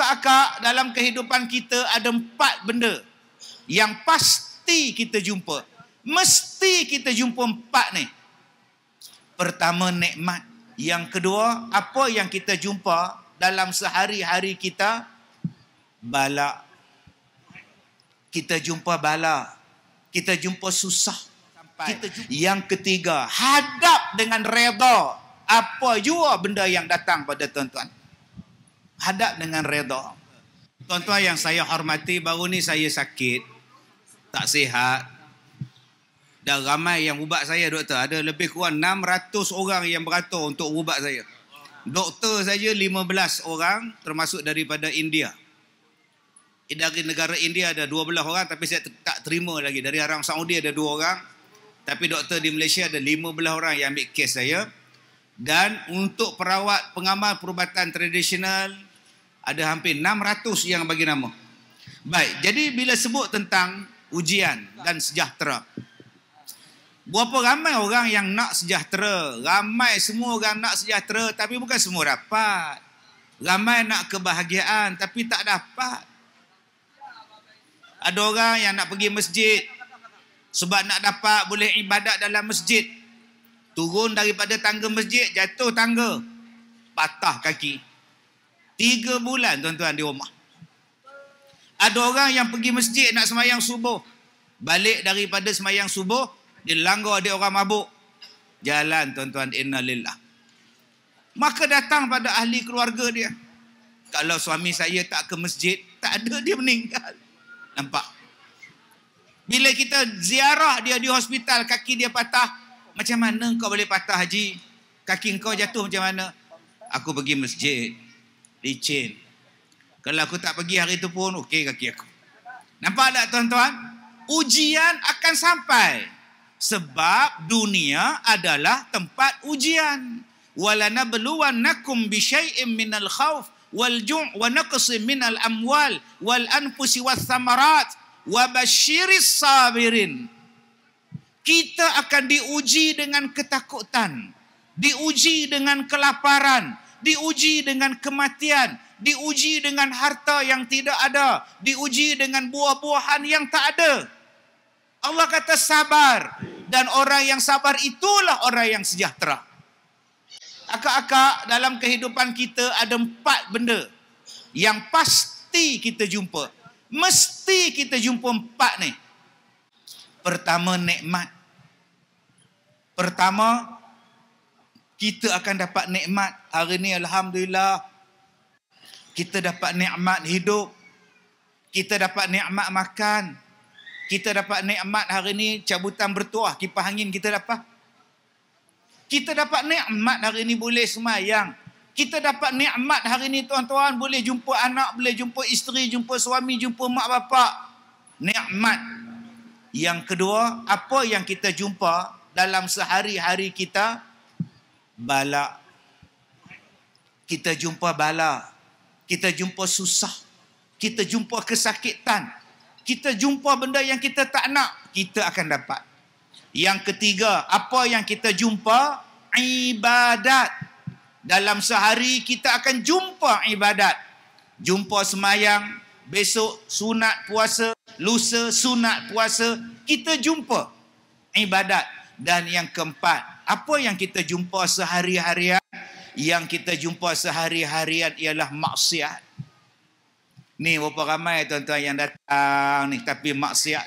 Akak-akak, dalam kehidupan kita ada 4 benda yang pasti kita jumpa. Mesti kita jumpa 4 ni. Pertama, nikmat. Yang kedua, apa yang kita jumpa dalam sehari-hari kita? Bala. Kita jumpa bala. Kita jumpa susah. Yang ketiga, hadap dengan redha. Apa jua benda yang datang pada tuan-tuan. Hadap dengan redha. Tuan-tuan yang saya hormati, baru ni saya sakit. Tak sihat. Dan ramai yang ubat saya, doktor. Ada lebih kurang 600 orang yang beratur untuk ubat saya. Doktor saja 15 orang, termasuk daripada India. Dari negara India ada 12 orang, tapi saya tak terima lagi. Dari Arab Saudi ada 2 orang. Tapi doktor di Malaysia ada 15 orang yang ambil kes saya. Dan untuk perawat pengamal perubatan tradisional, ada hampir 600 yang bagi nama. Baik, jadi bila sebut tentang ujian dan sejahtera, berapa ramai orang yang nak sejahtera? Ramai semua orang nak sejahtera, tapi bukan semua dapat. Ramai nak kebahagiaan, tapi tak dapat. Ada orang yang nak pergi masjid, sebab nak dapat boleh ibadat dalam masjid. Turun daripada tangga masjid, jatuh tangga, patah kaki. 3 bulan tuan-tuan di rumah. Ada orang yang pergi masjid nak semayang subuh. Balik daripada semayang subuh, dia langgar dia orang mabuk. Jalan tuan-tuan, innalillah. Maka datang pada ahli keluarga dia. Kalau suami saya tak ke masjid, tak ada, dia meninggal. Nampak? Bila kita ziarah dia di hospital, kaki dia patah. Macam mana kau boleh patah, Haji? Kaki kau jatuh macam mana? Aku pergi masjid. Licin. Kalau aku tak pergi hari itu pun, okey kaki aku. Nampak tak tuan-tuan? Ujian akan sampai. Sebab dunia adalah tempat ujian. وَلَنَبْلُوَنَّكُمْ بِشَيْءٍ مِّنَ الْخَوْفِ وَالْجُوعِ وَنَقْصٍ مِّنَ الْأَمْوَالِ وَالْأَنفُسِ وَالثَّمَرَاتِ وَبَشِّرِ الصَّابِرِينَ. Kita akan diuji dengan ketakutan, diuji dengan kelaparan, diuji dengan kematian, diuji dengan harta yang tidak ada, diuji dengan buah-buahan yang tak ada. Allah kata sabar, dan orang yang sabar itulah orang yang sejahtera. Akak-akak, dalam kehidupan kita ada 4 benda yang pasti kita jumpa. Mesti kita jumpa 4 ni. Pertama, nikmat. Pertama, kita akan dapat nikmat. Hari ni alhamdulillah kita dapat nikmat hidup. Kita dapat nikmat makan. Kita dapat nikmat hari ni cabutan bertuah, kipas angin kita dapat. Kita dapat nikmat hari ni boleh semayang. Kita dapat nikmat hari ni tuan-tuan, boleh jumpa anak, boleh jumpa isteri, jumpa suami, jumpa mak bapak. Nikmat. Yang kedua, apa yang kita jumpa dalam sehari-hari kita? Bala. Kita jumpa bala. Kita jumpa susah. Kita jumpa kesakitan. Kita jumpa benda yang kita tak nak, kita akan dapat. Yang ketiga, apa yang kita jumpa? Ibadat. Dalam sehari kita akan jumpa ibadat. Jumpa semayang, besok sunat puasa, lusa sunat puasa, kita jumpa ibadat. Dan yang keempat, apa yang kita jumpa sehari-harian? Yang kita jumpa sehari-harian ialah maksiat. Ni berapa ramai tuan-tuan yang datang ni tapi maksiat.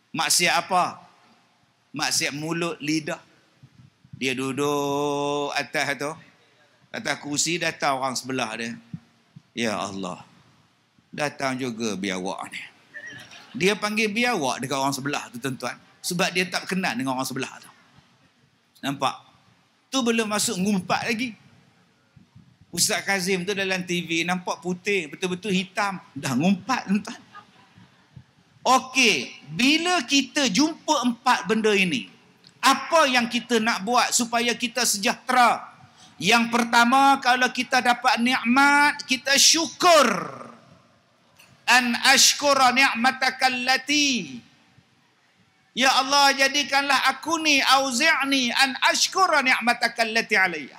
Maksiat apa? Maksiat mulut, lidah. Dia duduk atas tu, atas kursi, datang orang sebelah dia. Ya Allah, datang juga biawak ni. Dia panggil biawak dekat orang sebelah tu tuan-tuan, sebab dia tak kenal dengan orang sebelah tu. Nampak? Tu belum masuk ngumpat lagi. Ustaz Kazim tu dalam TV nampak putih, betul-betul hitam. Dah ngumpat tuan-tuan. Okey, bila kita jumpa 4 benda ini, apa yang kita nak buat supaya kita sejahtera? Yang pertama, kalau kita dapat nikmat, kita syukur. An ashkura ni'mataka allati. Ya Allah, jadikanlah aku ni, auzi'ni an ashkura ni'mataka allati alayya.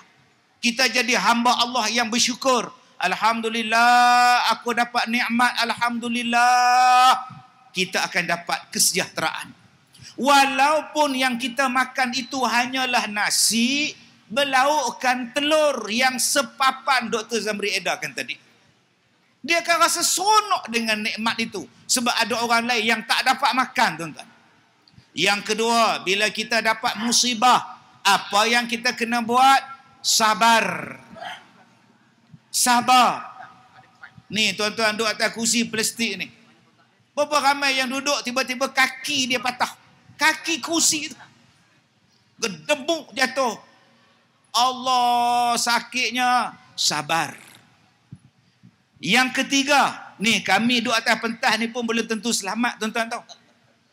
Kita jadi hamba Allah yang bersyukur Alhamdulillah, aku dapat nikmat. Alhamdulillah. Kita akan dapat kesejahteraan. Walaupun yang kita makan itu hanyalah nasi, berlaukkan telur yang sepapan Dr. Zamri edarkan tadi. Dia akan rasa seronok dengan nikmat itu. Sebab ada orang lain yang tak dapat makan, tuan-tuan. Yang kedua, bila kita dapat musibah, apa yang kita kena buat? Sabar. Sabar. Ni tuan-tuan duduk atas kursi plastik ni. Berapa ramai yang duduk tiba-tiba kaki dia patah. Kaki kursi tu gedebuk jatuh. Allah, sakitnya. Sabar. Yang ketiga, ni kami duduk atas pentas ni pun belum tentu selamat, tuan-tuan tahu.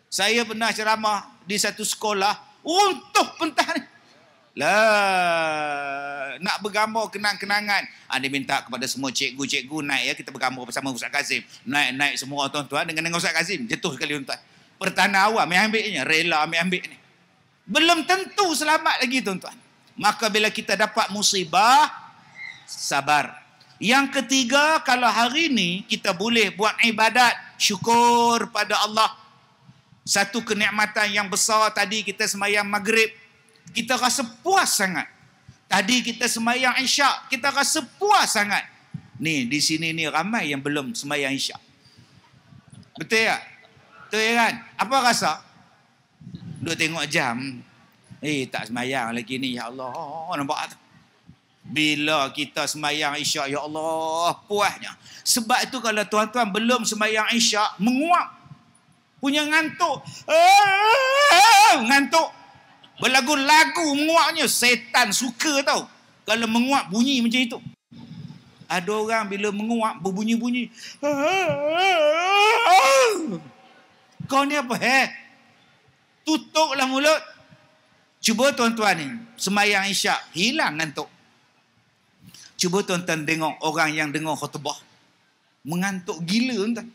Saya pernah ceramah di satu sekolah, runtuh pentas ni. Lah, nak bergambar kenang-kenangan. Dia minta kepada semua cikgu-cikgu naik ya, kita bergambar bersama Ustaz Kazim. Naik semua tuan-tuan dengan Ustaz Kazim. Jatuh sekali tuan-tuan. Pertanda awal ambil-ambilnya, rela ambil-ambil ni. Belum tentu selamat lagi tuan-tuan. Maka bila kita dapat musibah, sabar. Yang ketiga, kalau hari ni kita boleh buat ibadat, syukur pada Allah. Satu kenikmatan yang besar tadi kita sembahyang maghrib, kita rasa puas sangat. Tadi kita sembahyang isyak, kita rasa puas sangat. Ni di sini ni ramai yang belum sembahyang isyak. Betul tak? Betul kan? Apa rasa? Duk tengok jam. Tak sembahyang lagi ni, ya Allah. Nampak tak? Bila kita sembahyang isyak, ya Allah, puasnya. Sebab itu kalau tuan-tuan belum sembahyang isyak, menguap. Punya ngantuk. Ngantuk. Berlagu-lagu menguapnya. Setan suka tau. Kalau menguap bunyi macam itu. Ada orang bila menguap berbunyi-bunyi. Kau ni apa? Tutuplah mulut. Cuba tuan-tuan ni. Sembahyang isyak. Hilang ngantuk. Cuba tuan-tuan tengok orang yang dengar khutbah. Mengantuk gila tuan.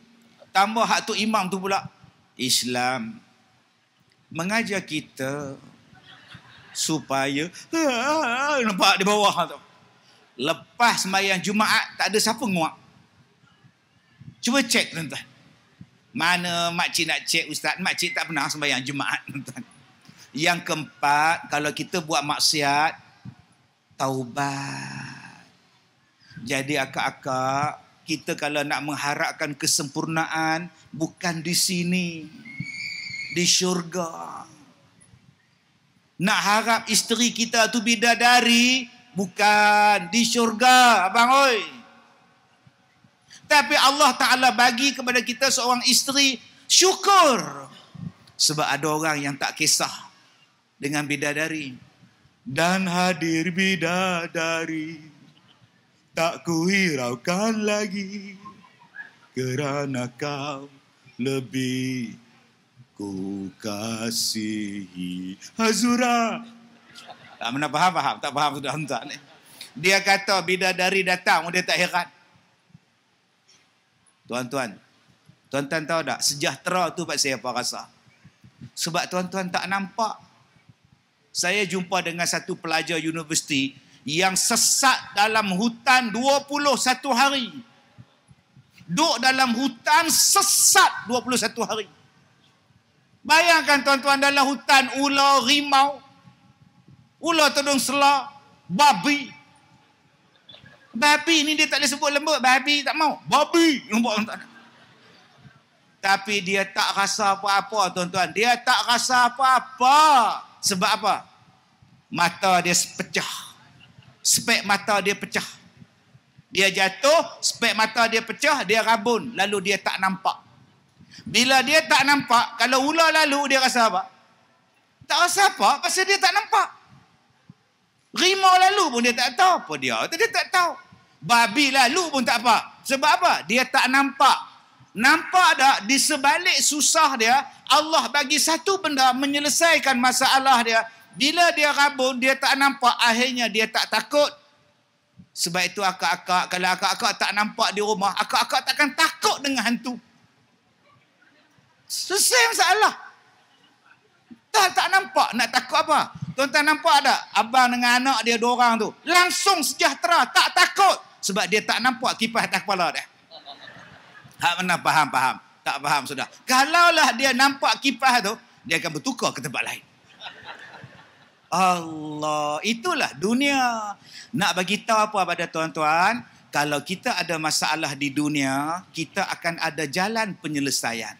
Tambah hak tu imam tu pula. Islam mengajar kita supaya nampak di bawah tu. Lepas sembahyang Jumaat tak ada siapa nguap. Cuba cek tuan-tuan. Mana makcik nak cek ustaz? Makcik tak pernah sembahyang Jumaat tuan-tuan. Yang keempat, kalau kita buat maksiat, taubat. Jadi akak-akak, kita kalau nak mengharapkan kesempurnaan, bukan di sini, di syurga. Nak harap isteri kita tu bidadari, bukan di syurga, abang oi. Tapi Allah Ta'ala bagi kepada kita seorang isteri, syukur. Sebab ada orang yang tak kisah dengan bidadari. Dan hadir bidadari, tak kuhiraukan lagi, kerana kau lebih ku kasihi. Hazura. Tak mana faham? Tak faham sudah hentak ni. Dia kata bidadari datang, dia tak heran. Tuan-tuan tahu tak? Sejahtera tu pasal apa rasa? Sebab tuan-tuan tak nampak. Saya jumpa dengan satu pelajar universiti yang sesat dalam hutan 21 hari. Duduk dalam hutan sesat 21 hari. Bayangkan tuan-tuan, dalam hutan ular, rimau, ular tudung sela, babi. Babi ni dia tak boleh sebut lembut. Babi tak mau. Babi. Tapi dia tak rasa apa-apa tuan-tuan. Dia tak rasa apa-apa. Sebab apa? Mata dia pecah. Spek mata dia pecah. Dia jatuh, spek mata dia pecah, dia rabun. Lalu dia tak nampak. Bila dia tak nampak, kalau ular lalu, dia rasa apa? Tak rasa apa, pasal dia tak nampak. Rimau lalu pun dia tak tahu apa dia. Dia tak tahu. Babi lalu pun tak apa. Sebab apa? Dia tak nampak. Nampak tak? Di sebalik susah dia, Allah bagi satu benda menyelesaikan masalah dia. Bila dia rabun, dia tak nampak, akhirnya dia tak takut. Sebab itu akak-akak, kalau akak-akak tak nampak di rumah, akak-akak takkan takut dengan hantu. Selesai masalah. Tak nampak, nak takut apa? Tuan-tuan nampak tak? Abang dengan anak dia 2 orang tu, langsung sejahtera, tak takut. Sebab dia tak nampak kipas atas kepala dia. Hak mana faham? Tak faham sudah. Kalaulah dia nampak kipas tu, dia akan bertukar ke tempat lain. Allah, itulah dunia. Nak bagi tahu apa pada tuan-tuan? Kalau kita ada masalah di dunia, kita akan ada jalan penyelesaian.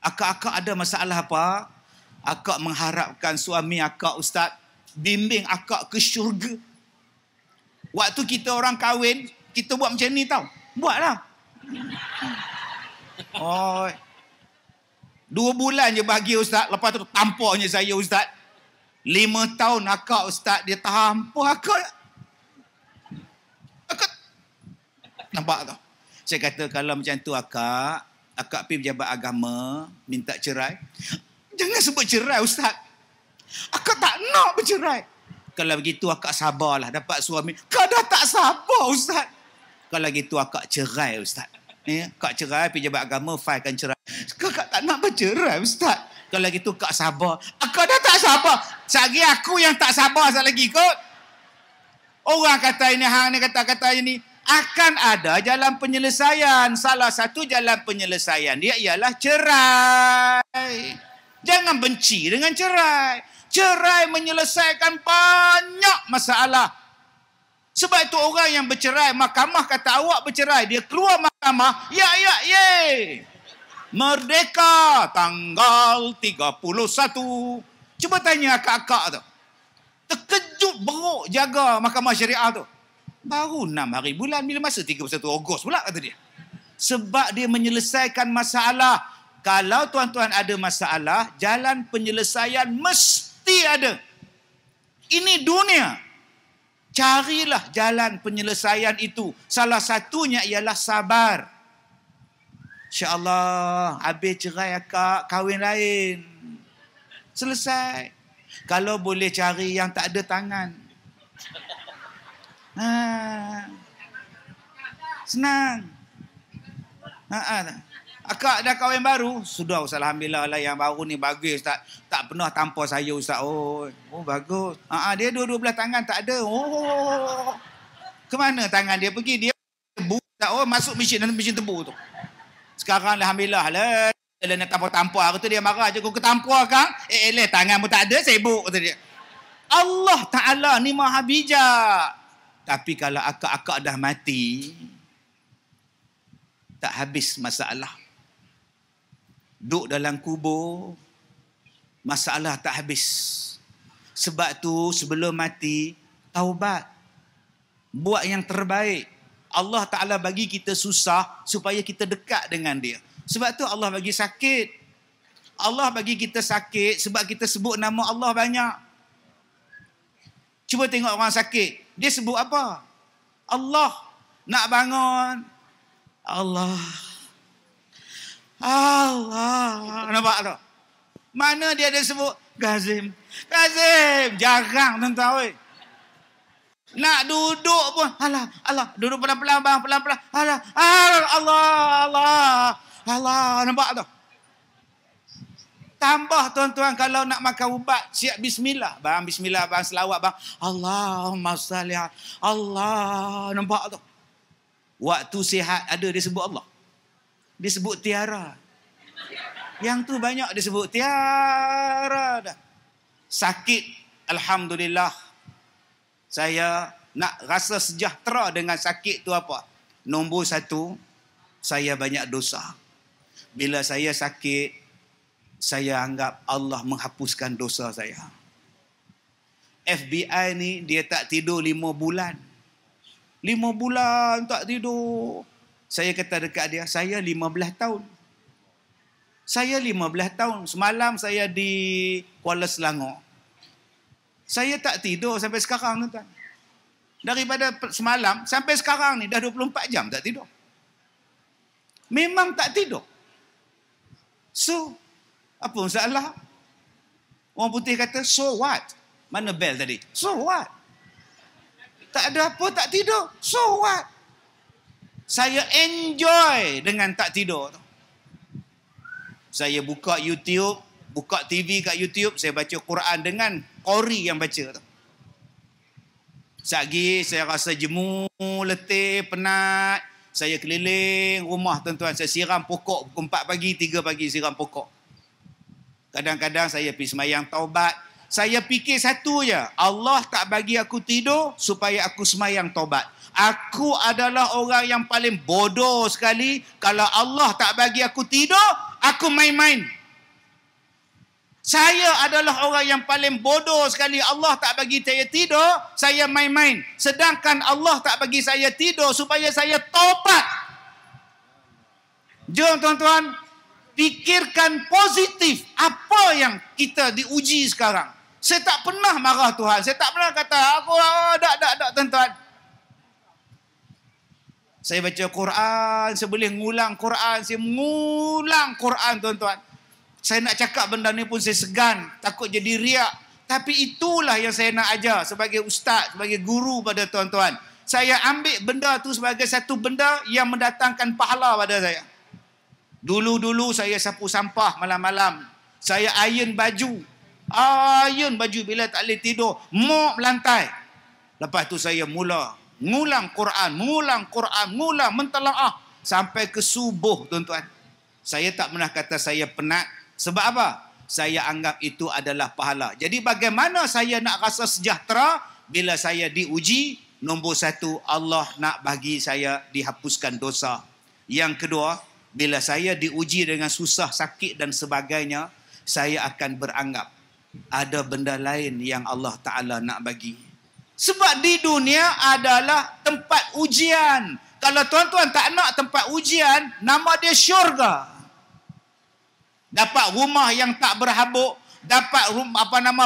Akak-akak ada masalah apa? Akak mengharapkan suami akak, ustaz, bimbing akak ke syurga. Waktu kita orang kahwin, kita buat macam ni tau. Buatlah. Oh, 2 bulan je bahagia ustaz. Lepas tu tampaknya saya ustaz. 5 tahun akak ustaz, dia tampar akak. Nampak tak? Saya kata kalau macam tu akak pergi pejabat agama, minta cerai. Jangan sebut cerai ustaz. Akak tak nak bercerai. Kalau begitu akak sabarlah dapat suami. Kau dah tak sabar ustaz. Kalau gitu akak cerai ustaz. Kak cerai, pergi pejabat agama, filekan cerai. Kakak tak nak bercerai ustaz. Kalau gitu kak sabar. Akak dah tak sabar. Sehari aku yang tak sabar sekali lagi kot. Orang kata ini, hang ni kata ini. Akan ada jalan penyelesaian. Salah satu jalan penyelesaian dia ialah cerai. Jangan benci dengan cerai. Cerai menyelesaikan banyak masalah. Sebab itu orang yang bercerai, mahkamah kata awak bercerai, dia keluar mahkamah, ya, merdeka tanggal 31. Cuba tanya akak-akak tu. Terkejut beruk jaga mahkamah syariah tu. Baru 6 hari bulan, bila masa 31 Ogos pula kata dia. Sebab dia menyelesaikan masalah. Kalau tuan-tuan ada masalah, jalan penyelesaian mesti ada. Ini dunia. Carilah jalan penyelesaian itu. Salah satunya ialah sabar. InsyaAllah, habis cerai akak, kahwin lain. Selesai. Kalau boleh cari yang tak ada tangan. Senang. Akak dah kahwin baru? Sudah, alhamdulillah lah yang baru ni bagus. Tak pernah tampar saya ustaz. Oh bagus. Dia dua belah tangan tak ada. Oh. Kemana tangan dia pergi? Dia tebu. Masuk mesin tebu tu. Sekarang alhamdulillah lah. Dia nak tampar-tampar. Kata dia marah je. Kau ketampar kan? Tangan pun tak ada. Sibuk kata dia. Allah Ta'ala ni maha bijak. Tapi kalau akak-akak dah mati, tak habis masalah. Duduk dalam kubur, masalah tak habis. Sebab tu sebelum mati, taubat. Buat yang terbaik. Allah Ta'ala bagi kita susah supaya kita dekat dengan dia. Sebab tu Allah bagi sakit. Allah bagi kita sakit sebab kita sebut nama Allah banyak. Cuba tengok orang sakit. Dia sebut apa? Allah. Nak bangun. Allah. Nampak tu? Mana dia ada sebut? Kazim. Jarang tuan-tuan. Nak duduk pun. Allah. Duduk pelan-pelan bang. Pelan-pelan. Allah. Nampak tu? Tambah tuan-tuan kalau nak makan ubat, siap bismillah. Bang, bismillah bang, selawat bang. Allahumma salli Allah. Nampak tu? Waktu sihat ada dia sebut Allah. Dia sebut tiara. Yang tu banyak dia sebut tiara dah. Sakit, alhamdulillah. Saya nak rasa sejahtera dengan sakit tu apa? Nombor 1, saya banyak dosa. Bila saya sakit, saya anggap Allah menghapuskan dosa saya. FBI ni dia tak tidur 5 bulan. 5 bulan tak tidur. Saya kata dekat dia, saya 15 tahun. Saya 15 tahun. Semalam saya di Kuala Selangor. Saya tak tidur sampai sekarang, tuan. Daripada semalam sampai sekarang ni dah 24 jam tak tidur. Memang tak tidur. So, apa masalah? Orang putih kata, so what? Mana bell tadi? So what? Tak ada apa, tak tidur. So what? Saya enjoy dengan tak tidur tu. Saya buka YouTube, buka TV kat YouTube, saya baca Quran dengan qori yang baca tu. Satgi saya rasa jemu, letih, penat. Saya keliling rumah tuan-tuan. Saya siram pokok pukul 4 pagi, 3 pagi siram pokok. Kadang-kadang saya pergi semayang taubat. Saya fikir satu je. Allah tak bagi aku tidur supaya aku semayang taubat. Aku adalah orang yang paling bodoh sekali. Kalau Allah tak bagi aku tidur, aku main-main. Saya adalah orang yang paling bodoh sekali. Allah tak bagi saya tidur, saya main-main. Sedangkan Allah tak bagi saya tidur supaya saya taubat. Jom tuan-tuan, fikirkan positif. Apa yang kita diuji sekarang? Saya tak pernah marah Tuhan. Saya tak pernah kata, aku tak tuan-tuan. Saya baca Quran, saya boleh ngulang Quran, saya mengulang Quran tuan-tuan. Saya nak cakap benda ni pun saya segan, takut jadi riak. Tapi itulah yang saya nak ajar sebagai ustaz, sebagai guru pada tuan-tuan. Saya ambil benda tu sebagai satu benda yang mendatangkan pahala pada saya. Dulu-dulu saya sapu sampah malam-malam. Saya iron baju. Iron baju bila tak boleh tidur. Mop lantai. Lepas tu saya mula ngulang Quran, ngulang mentelaah sampai ke subuh tuan-tuan. Saya tak pernah kata saya penat. Sebab apa? Saya anggap itu adalah pahala. Jadi bagaimana saya nak rasa sejahtera bila saya diuji? Nombor satu, Allah nak bagi saya dihapuskan dosa. Yang kedua, bila saya diuji dengan susah, sakit dan sebagainya, saya akan beranggap ada benda lain yang Allah Ta'ala nak bagi. Sebab di dunia adalah tempat ujian. Kalau tuan-tuan tak nak tempat ujian, nama dia syurga. Dapat rumah yang tak berhabuk, dapat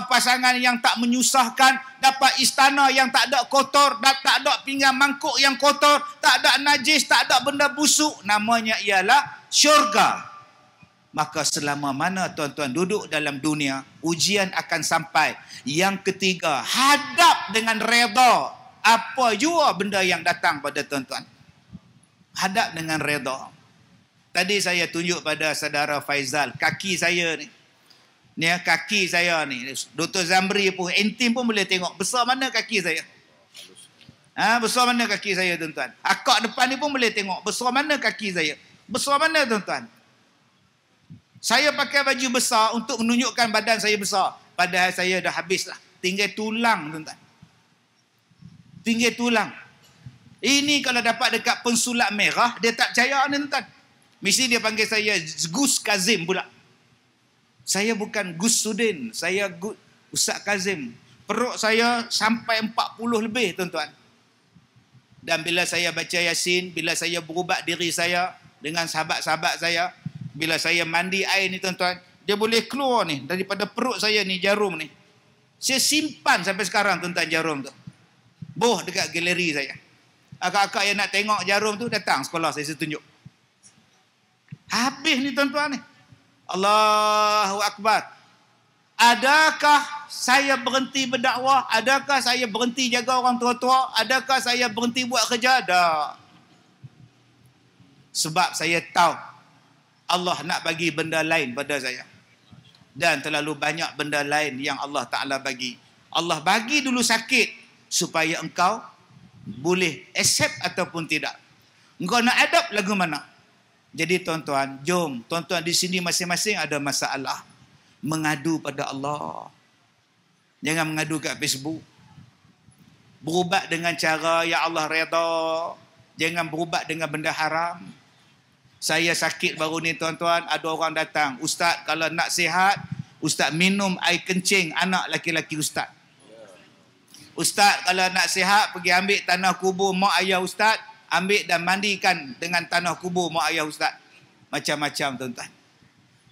pasangan yang tak menyusahkan, dapat istana yang tak ada kotor, tak ada pinggan mangkuk yang kotor, tak ada najis, tak ada benda busuk, namanya ialah syurga. Maka selama mana tuan-tuan duduk dalam dunia, ujian akan sampai. Yang ketiga, hadap dengan redha apa jua benda yang datang pada tuan-tuan. Hadap dengan redha. Tadi saya tunjuk pada saudara Faizal, kaki saya ni. Ni kaki saya ni. Dr. Zamri pun, Entim pun boleh tengok besar mana kaki saya. Besar mana kaki saya tuan-tuan. Akak depan ni pun boleh tengok besar mana kaki saya. Besar mana tuan-tuan. Saya pakai baju besar untuk menunjukkan badan saya besar. Padahal saya dah habis lah. Tinggal tulang tuan-tuan. Tinggal tulang. Ini kalau dapat dekat pensulak merah, dia tak percaya ni tuan-tuan. Mesti dia panggil saya Gus Kazim pula. Saya bukan Gus Sudin. Saya Ustaz Kazim. Perut saya sampai 40 lebih tuan-tuan. Dan bila saya baca Yasin, bila saya berubat diri saya dengan sahabat-sahabat saya, bila saya mandi air ni tuan-tuan, dia boleh keluar ni daripada perut saya ni jarum ni. Saya simpan sampai sekarang tuan-tuan jarum tu. Boh dekat galeri saya. Akak-akak yang nak tengok jarum tu datang sekolah saya tunjuk. Habis ni tuan-tuan ni. Allahu Akbar. Adakah saya berhenti berdakwah? Adakah saya berhenti jaga orang tua-tua? Adakah saya berhenti buat kerja? Tak. Sebab saya tahu Allah nak bagi benda lain pada saya. Dan terlalu banyak benda lain yang Allah Ta'ala bagi. Allah bagi dulu sakit supaya engkau boleh accept ataupun tidak. Engkau nak adapt lagu mana? Jadi tuan-tuan, jom. Tuan-tuan di sini masing-masing ada masalah. Mengadu pada Allah. Jangan mengadu kat Facebook. Berubat dengan cara ya Allah redha. Jangan berubat dengan benda haram. Saya sakit baru ni tuan-tuan, ada orang datang. Ustaz, kalau nak sihat, Ustaz minum air kencing anak laki-laki Ustaz. Ustaz, kalau nak sihat, pergi ambil tanah kubur mak ayah Ustaz. Ambil dan mandikan dengan tanah kubur mak ayah Ustaz. Macam-macam tuan-tuan.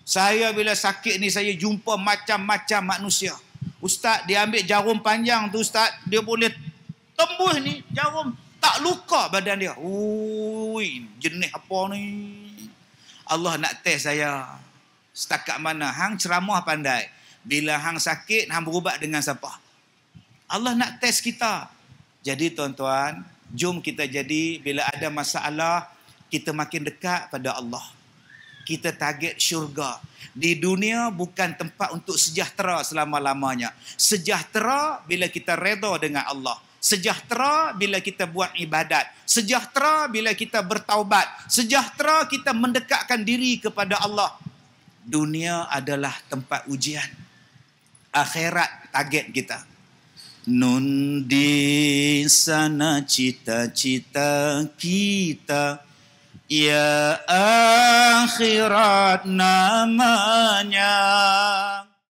Saya bila sakit ni saya jumpa macam-macam manusia. Ustaz, dia ambil jarum panjang tu Ustaz. Dia boleh tembus ni jarum. Tak luka badan dia. Ui, jenis apa ni? Allah nak test saya. Setakat mana? Hang ceramah pandai. Bila hang sakit, hang berubat dengan siapa? Allah nak test kita. Jadi tuan-tuan, jom kita jadi bila ada masalah, kita makin dekat pada Allah. Kita target syurga. Di dunia bukan tempat untuk sejahtera selama-lamanya. Sejahtera bila kita redha dengan Allah. Sejahtera bila kita buat ibadat. Sejahtera bila kita bertaubat. Sejahtera kita mendekatkan diri kepada Allah. Dunia adalah tempat ujian. Akhirat target kita. Nun di sana cita-cita kita, ya akhirat namanya.